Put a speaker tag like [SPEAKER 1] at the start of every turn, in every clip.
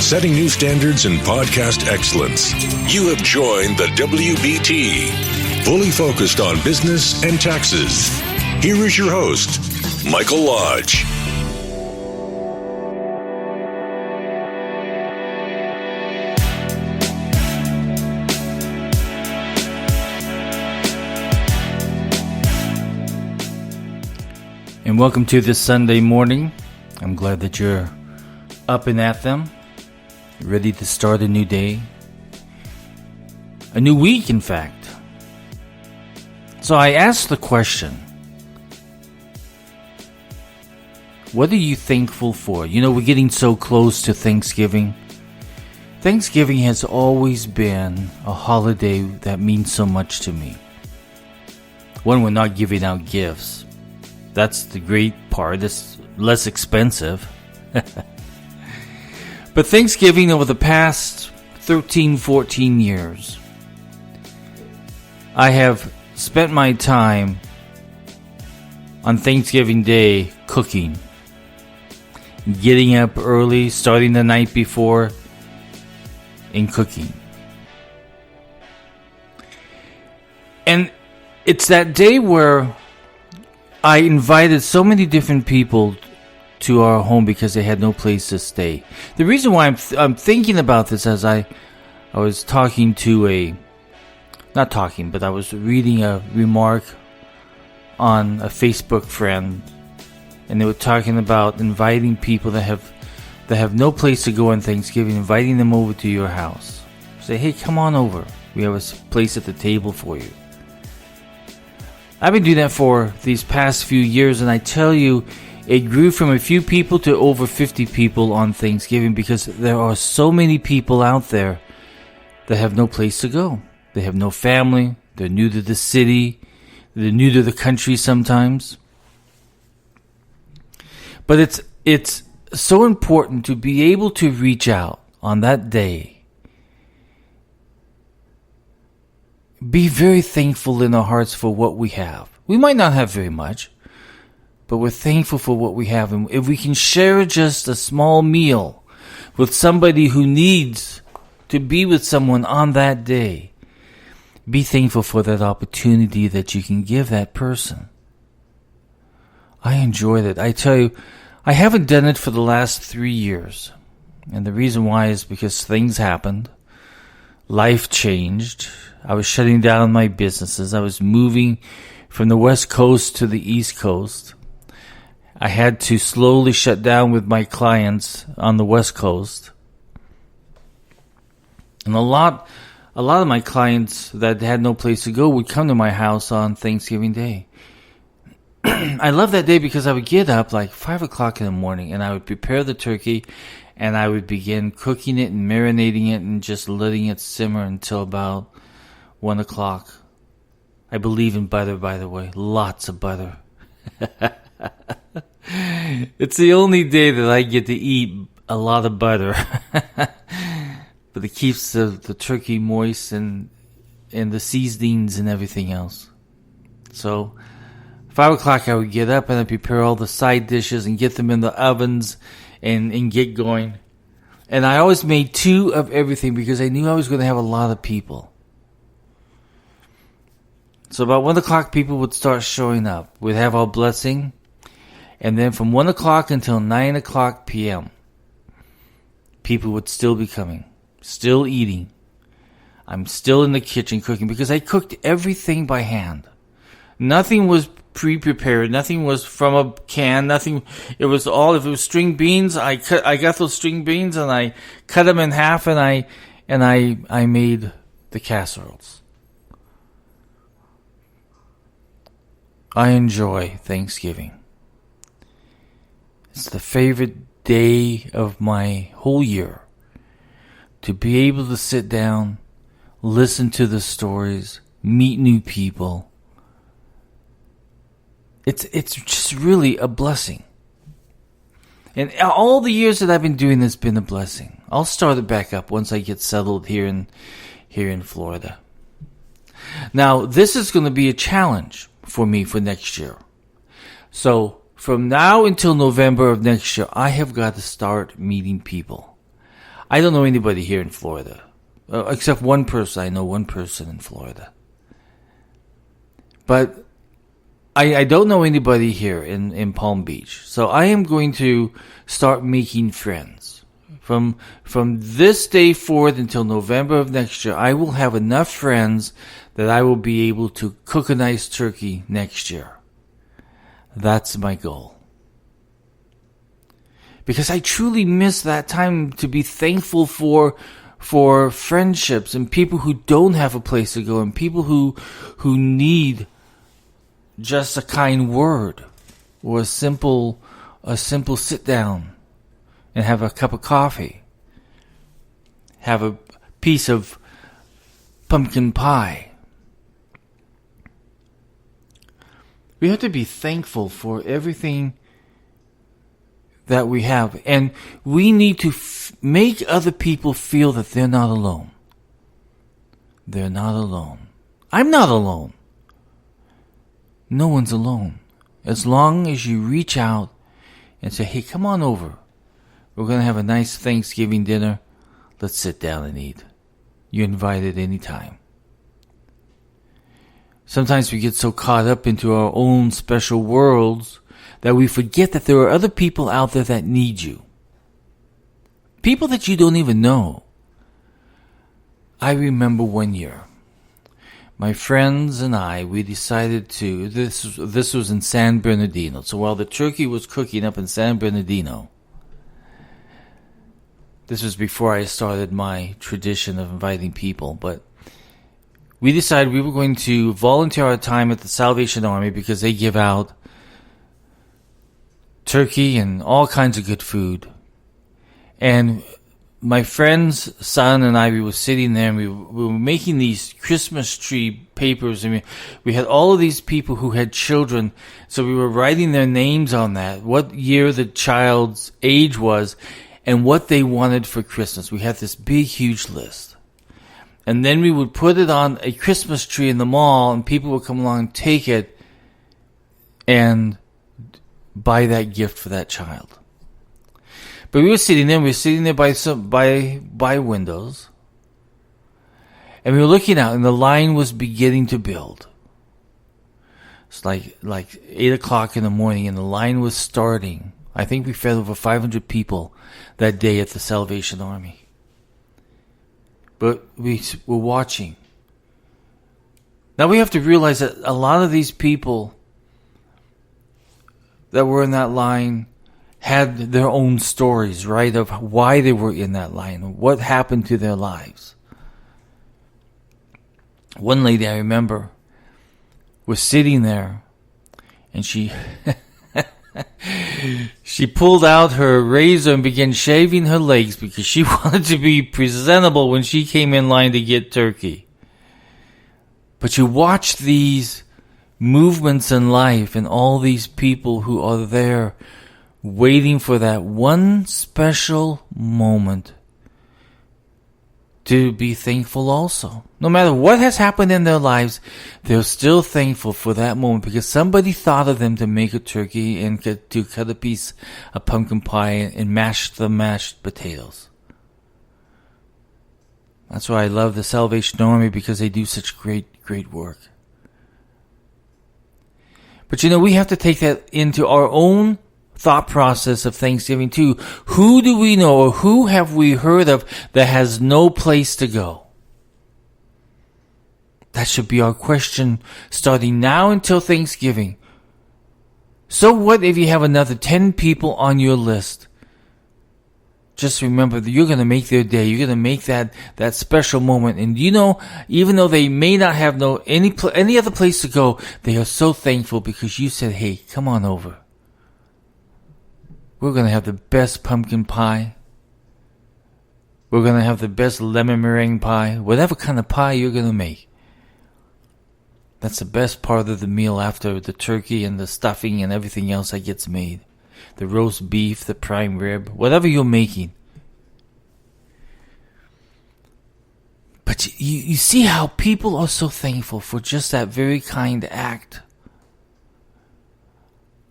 [SPEAKER 1] setting new standards in podcast excellence. You have joined the WBT, fully focused on business and taxes. Here is your host, Michael Lodge.
[SPEAKER 2] And welcome to this Sunday morning. I'm glad that you're up and at them, ready to start a new day, a new week, in fact. So I asked the question, what are you thankful for? You know, we're getting so close to Thanksgiving. Thanksgiving has always been a holiday that means so much to me. When we're not giving out gifts. That's the great part. It's less expensive. But Thanksgiving over the past 13, 14 years, I have spent my time on Thanksgiving Day cooking. Getting up early, starting the night before, and cooking. And it's that day where I invited so many different people to our home because they had no place to stay. The reason why I'm thinking about this as I was talking to I was reading a remark on a Facebook friend, and they were talking about inviting people that have no place to go on Thanksgiving, inviting them over to your house. Say, hey, come on over. We have a place at the table for you. I've been doing that for these past few years, and I tell you, it grew from a few people to over 50 people on Thanksgiving because there are so many people out there that have no place to go. They have no family. They're new to the city. They're new to the country sometimes. But it's so important to be able to reach out on that day. Be very thankful in our hearts for what we have. We might not have very much, but we're thankful for what we have. And if we can share just a small meal with somebody who needs to be with someone on that day, be thankful for that opportunity that you can give that person. I enjoyed it. I tell you, I haven't done it for the last 3 years. And the reason why is because things happened. Life changed. I was shutting down my businesses. I was moving from the West Coast to the East Coast. I had to slowly shut down with my clients on the West Coast. And a lot of my clients that had no place to go would come to my house on Thanksgiving Day. I love that day because I would get up like 5 o'clock in the morning and I would prepare the turkey and I would begin cooking it and marinating it and just letting it simmer until about 1 o'clock. I believe in butter, by the way. Lots of butter. It's the only day that I get to eat a lot of butter. But it keeps the turkey moist and the seasonings and everything else. So 5 o'clock I would get up and I'd prepare all the side dishes and get them in the ovens and get going. And I always made 2 of everything because I knew I was going to have a lot of people. So about 1 o'clock people would start showing up. We'd have our blessing. And then from 1 o'clock until 9 o'clock p.m., people would still be coming. Still eating. I'm still in the kitchen cooking because I cooked everything by hand. Nothing was pre-prepared. Nothing was from a can. Nothing. It was all. If it was string beans, I got those string beans and I cut them in half and I made the casseroles. I enjoy Thanksgiving. It's the favorite day of my whole year. To be able to sit down, listen to the stories, meet new people. It's just really a blessing. And all the years that I've been doing this has been a blessing. I'll start it back up once I get settled here in Florida. Now, this is going to be a challenge for me for next year. So, from now until November of next year, I have got to start meeting people. I don't know anybody here in Florida. Except one person. I know one person in Florida. But I don't know anybody here in Palm Beach. So I am going to start making friends. From this day forward until November of next year, I will have enough friends that I will be able to cook a nice turkey next year. That's my goal. Because I truly miss that time to be thankful for friendships and people who don't have a place to go and people who need just a kind word or a simple sit down and have a cup of coffee. Have a piece of pumpkin pie. We have to be thankful for everything that we have. And we need to make other people feel that they're not alone. They're not alone. I'm not alone. No one's alone. As long as you reach out and say, hey, come on over. We're going to have a nice Thanksgiving dinner. Let's sit down and eat. You're invited anytime. Sometimes we get so caught up into our own special worlds that we forget that there are other people out there that need you. People that you don't even know. I remember one year, my friends and I, we decided to, this was in San Bernardino. So while the turkey was cooking up in San Bernardino, this was before I started my tradition of inviting people, but we decided we were going to volunteer our time at the Salvation Army because they give out turkey and all kinds of good food. And my friend's son and I, we were sitting there and we were making these Christmas tree papers. And we had all of these people who had children. So we were writing their names on that, what year the child's age was, and what they wanted for Christmas. We had this big, huge list. And then we would put it on a Christmas tree in the mall, and people would come along and take it and buy that gift for that child. But we were sitting there by windows, and we were looking out, and the line was beginning to build. It's like 8 o'clock in the morning, and the line was starting. I think we fed over 500 people that day at the Salvation Army. But we were watching. Now we have to realize that a lot of these people that were in that line had their own stories, right, of why they were in that line, what happened to their lives. One lady I remember was sitting there, and she pulled out her razor and began shaving her legs because she wanted to be presentable when she came in line to get turkey. But you watch these movements in life and all these people who are there waiting for that one special moment to be thankful also. No matter what has happened in their lives, they're still thankful for that moment because somebody thought of them to make a turkey and to cut a piece of pumpkin pie and mash the mashed potatoes. That's why I love the Salvation Army, because they do such great work. But we have to take that into our own thought process of Thanksgiving too. Who do we know, or who have we heard of that has no place to go? That should be our question starting now until Thanksgiving. So what if you have another 10 people on your list? Just remember that you're going to make their day. You're going to make that special moment. And even though they may not have any other place to go, they are so thankful because you said, hey, come on over. We're going to have the best pumpkin pie. We're going to have the best lemon meringue pie. Whatever kind of pie you're going to make. That's the best part of the meal after the turkey and the stuffing and everything else that gets made. The roast beef, the prime rib, whatever you're making. But you see how people are so thankful for just that very kind act.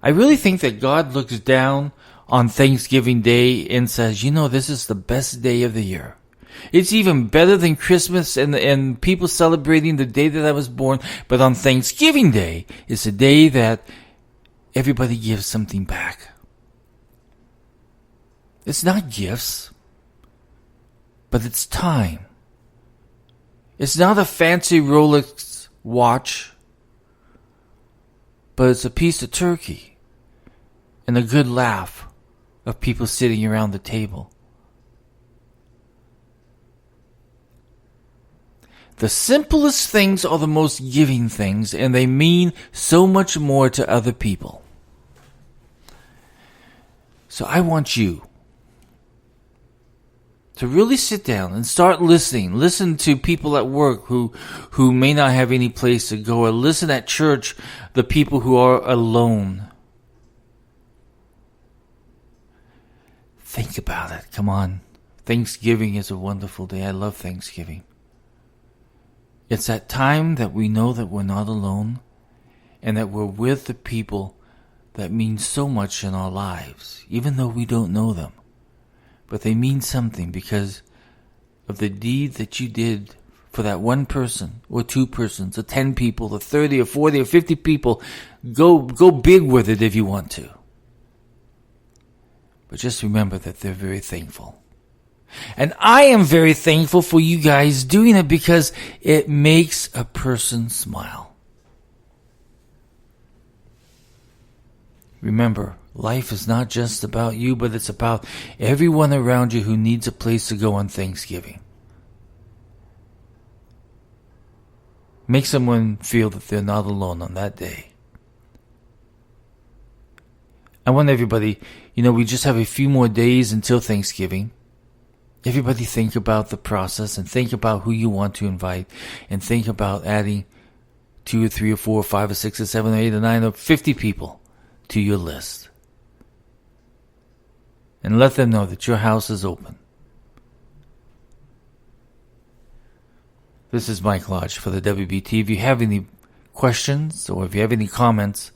[SPEAKER 2] I really think that God looks down on Thanksgiving Day and says, this is the best day of the year. It's even better than Christmas and people celebrating the day that I was born. But on Thanksgiving Day is a day that everybody gives something back. It's not gifts, but it's time. It's not a fancy Rolex watch, but it's a piece of turkey and a good laugh of people sitting around the table. The simplest things are the most giving things, and they mean so much more to other people. So I want you to really sit down and start listening. Listen to people at work who may not have any place to go, or listen at church, the people who are alone. Think about it. Come on. Thanksgiving is a wonderful day. I love Thanksgiving. It's that time that we know that we're not alone and that we're with the people that mean so much in our lives, even though we don't know them. But they mean something because of the deed that you did for that one person or two persons or 10 people or 30 or 40 or 50 people. Go big with it if you want to. But just remember that they're very thankful. And I am very thankful for you guys doing it because it makes a person smile. Remember, life is not just about you, but it's about everyone around you who needs a place to go on Thanksgiving. Make someone feel that they're not alone on that day. I want everybody, we just have a few more days until Thanksgiving. Everybody think about the process and think about who you want to invite and think about adding 2 or 3 or 4 or 5 or 6 or 7 or 8 or 9 or 50 people to your list. And let them know that your house is open. This is Mike Lodge for the WBT. If you have any questions or if you have any comments,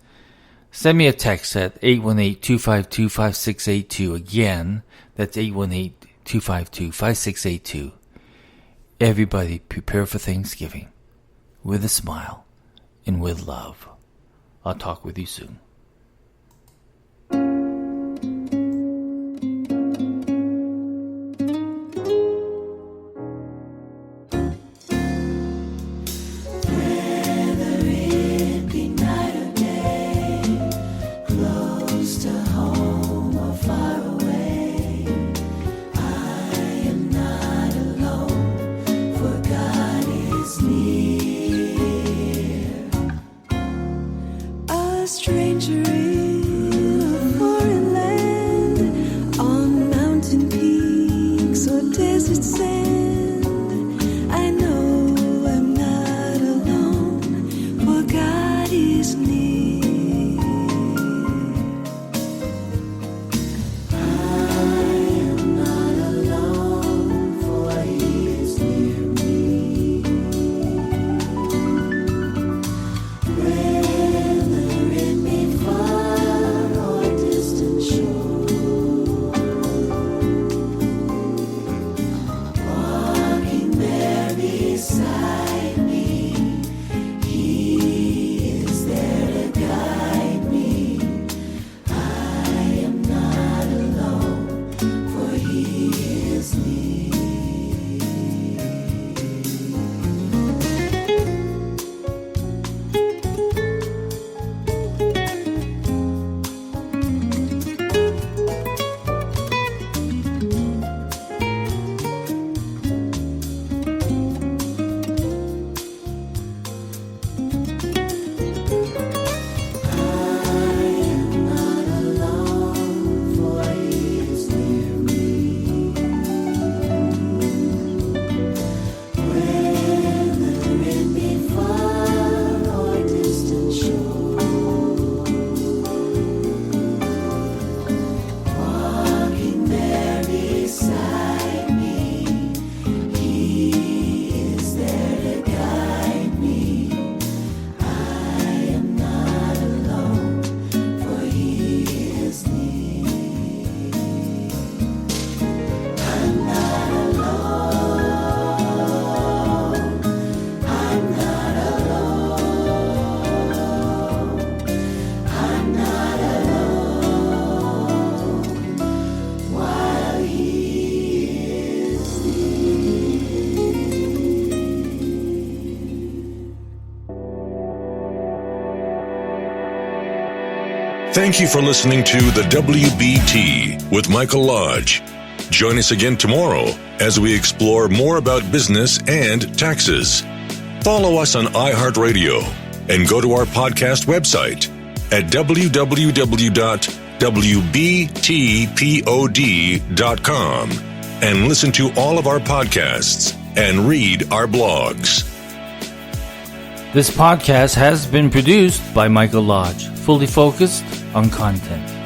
[SPEAKER 2] send me a text at 818-252-5682. Again, that's 818-252-5682. Everybody prepare for Thanksgiving with a smile and with love. I'll talk with you soon.
[SPEAKER 3] Whether it be far
[SPEAKER 1] Thank you for listening to the WBT with Michael Lodge. Join us again tomorrow as we explore more about business and taxes. Follow us on iHeartRadio and go to our podcast website at www.wbtpod.com and listen to all of our podcasts and read our blogs.
[SPEAKER 2] This podcast has been produced by Michael Lodge, fully focused on content.